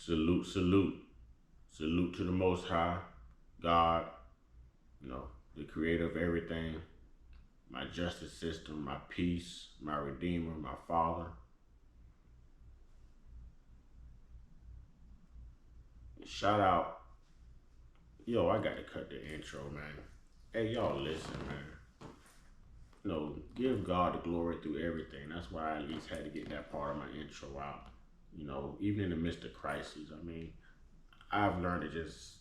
Salute, salute. Salute to the Most High, God, you know, the creator of everything, my justice system, my peace, my redeemer, my father. Shout out. Yo, I got to cut the intro, man. Hey, y'all listen, man. Give God the glory through everything. That's why I at least had to get that part of my intro out. Even in the midst of crises, I mean, I've learned to just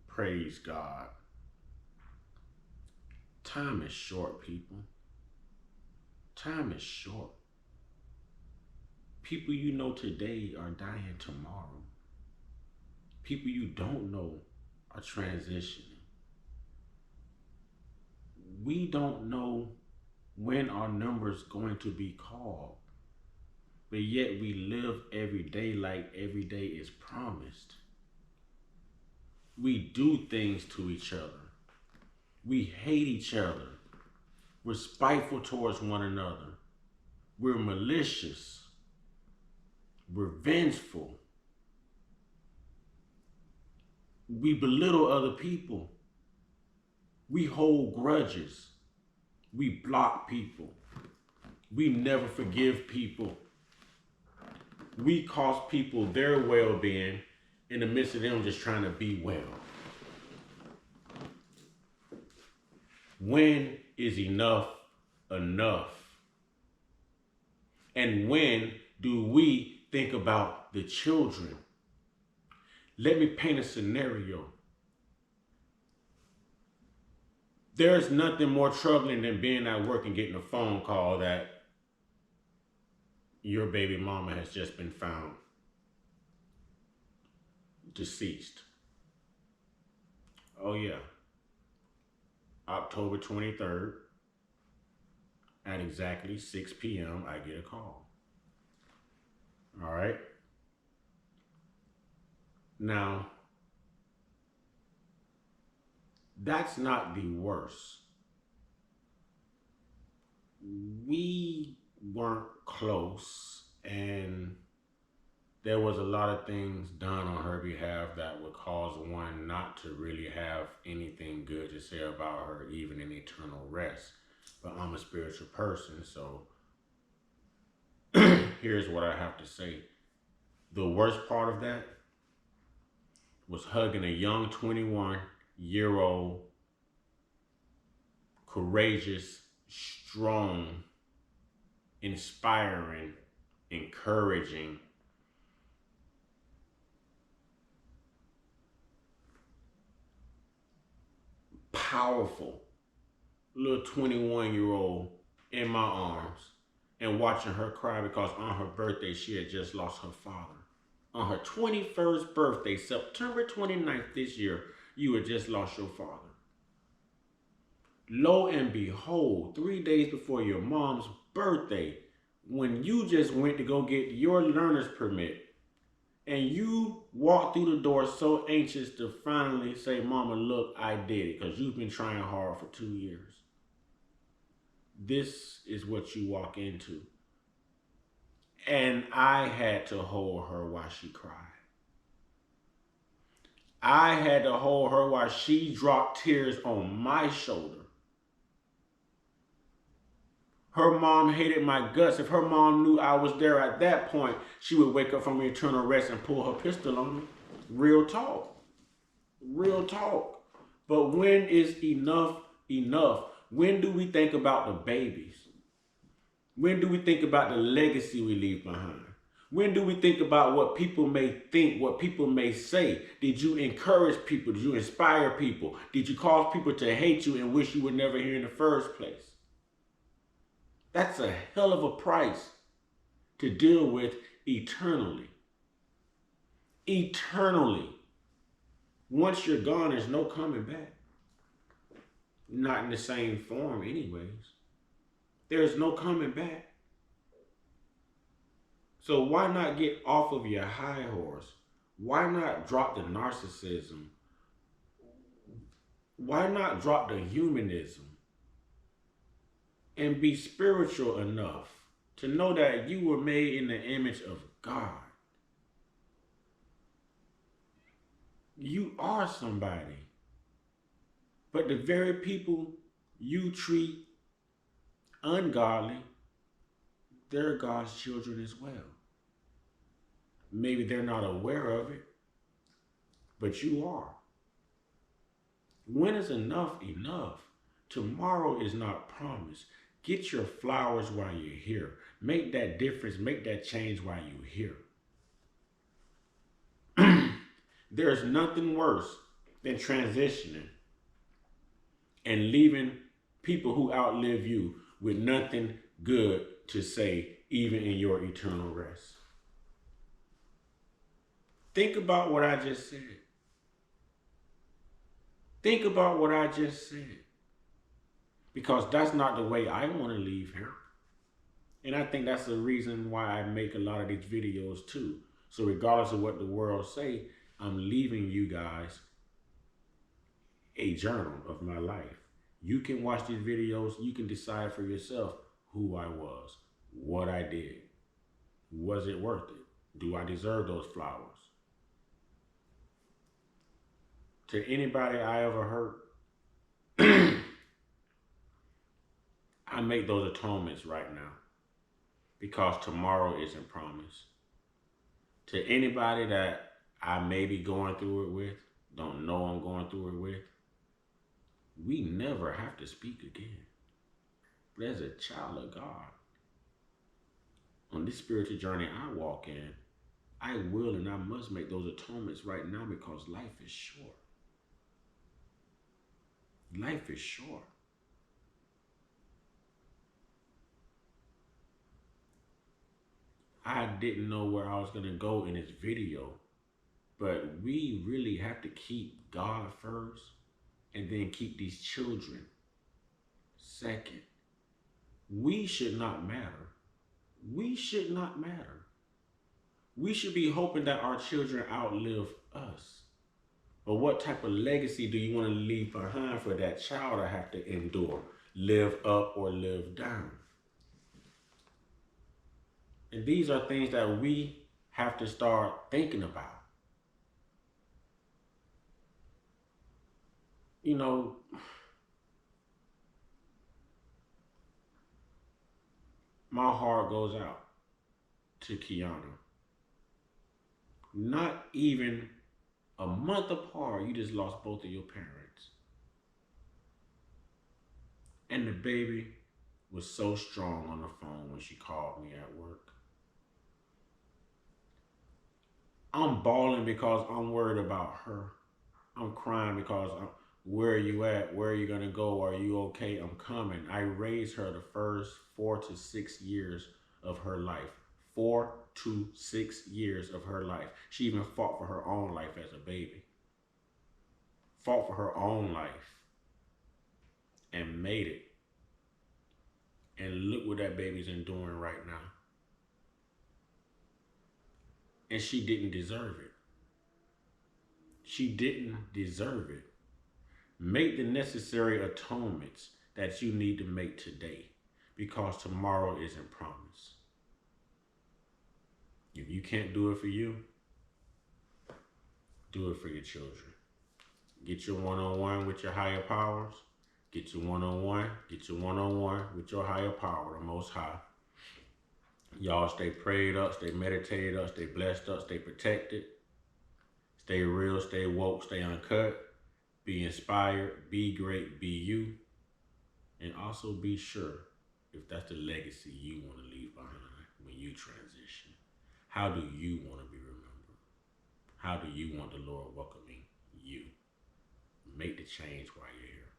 praise God. Time is short, people. Time is short. People you know today are dying tomorrow. People you don't know are transitioning. We don't know when our number's going to be called, but yet we live every day like every day is promised. We do things to each other. We hate each other. We're spiteful towards one another. We're malicious. We're vengeful. We belittle other people. We hold grudges. We block people. We never forgive people. We cost people their well-being in the midst of them just trying to be well. When is enough enough? And when do we think about the children? Let me paint a scenario. There's nothing more troubling than being at work and getting a phone call that your baby mama has just been found deceased. Oh yeah. October 23rd at exactly 6 p.m. I get a call. All right. Now, that's not the worst. We weren't close, and there was a lot of things done on her behalf that would cause one not to really have anything good to say about her, even in eternal rest. But I'm a spiritual person, so here's what I have to say. The worst part of that was hugging a young 21-year-old, courageous, strong, inspiring, encouraging, powerful little 21-year-old in my arms and watching her cry because on her birthday she had just lost her father. On her 21st birthday, September 29th this year, you had just lost your father. Lo and behold, 3 days before your mom's birthday, when you just went to go get your learner's permit, and you walked through the door so anxious to finally say, Mama, look, I did it, because you've been trying hard for 2 years. This is what you walk into. And I had to hold her while she cried. I had to hold her while she dropped tears on my shoulder. Her mom hated my guts. If her mom knew I was there at that point, she would wake up from eternal rest and pull her pistol on me. Real talk. Real talk. But when is enough enough? When do we think about the babies? When do we think about the legacy we leave behind? When do we think about what people may think, what people may say? Did you encourage people? Did you inspire people? Did you cause people to hate you and wish you were never here in the first place? That's a hell of a price to deal with eternally. Eternally. Once you're gone, there's no coming back. Not in the same form anyways. There's no coming back. So why not get off of your high horse? Why not drop the narcissism? Why not drop the humanism? And be spiritual enough to know that you were made in the image of God. You are somebody. But the very people you treat ungodly, they're God's children as well. Maybe they're not aware of it, but you are. When is enough enough? Tomorrow is not promised. Get your flowers while you're here. Make that difference, make that change while you're here. There's nothing worse than transitioning and leaving people who outlive you with nothing good to say, even in your eternal rest. Think about what I just said. Think about what I just said. Because that's not the way I want to leave here. And I think that's the reason why I make a lot of these videos too. So regardless of what the world say, I'm leaving you guys a journal of my life. You can watch these videos. You can decide for yourself who I was, what I did. Was it worth it? Do I deserve those flowers? To anybody I ever hurt, I make those atonements right now because tomorrow isn't promised. To anybody that I may be going through it with, don't know I'm going through it with, we never have to speak again. But as a child of God, on this spiritual journey I walk in, I will and I must make those atonements right now because life is short. Life is short. I didn't know where I was going to go in this video, but we really have to keep God first and then keep these children second. We should not matter. We should not matter. We should be hoping that our children outlive us. But what type of legacy do you want to leave behind for that child to have to endure? Live up or live down? And these are things that we have to start thinking about. You know, my heart goes out to Keyona. Not even a month apart, you just lost both of your parents. And the baby was so strong on the phone when she called me at work. I'm bawling because I'm worried about her. I'm crying because where are you at? Where are you going to go? Are you okay? I'm coming. I raised her the first 4 to 6 years of her life. 4 to 6 years of her life. She even fought for her own life as a baby. Fought for her own life and made it. And look what that baby's enduring right now. And she didn't deserve it. She didn't deserve it. Make the necessary atonements that you need to make today because tomorrow isn't promised. If you can't do it for you, do it for your children. Get your one-on-one with your higher powers. Get your one-on-one with your higher power, the Most High. Y'all stay prayed up, stay meditated up, stay blessed up, stay protected. Stay real, stay woke, stay uncut. Be inspired, be great, be you. And also be sure if that's the legacy you want to leave behind when you transition. How do you want to be remembered? How do you want the Lord welcoming you? Make the change while you're here.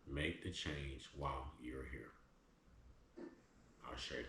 Make the change while you're here. I'll share it.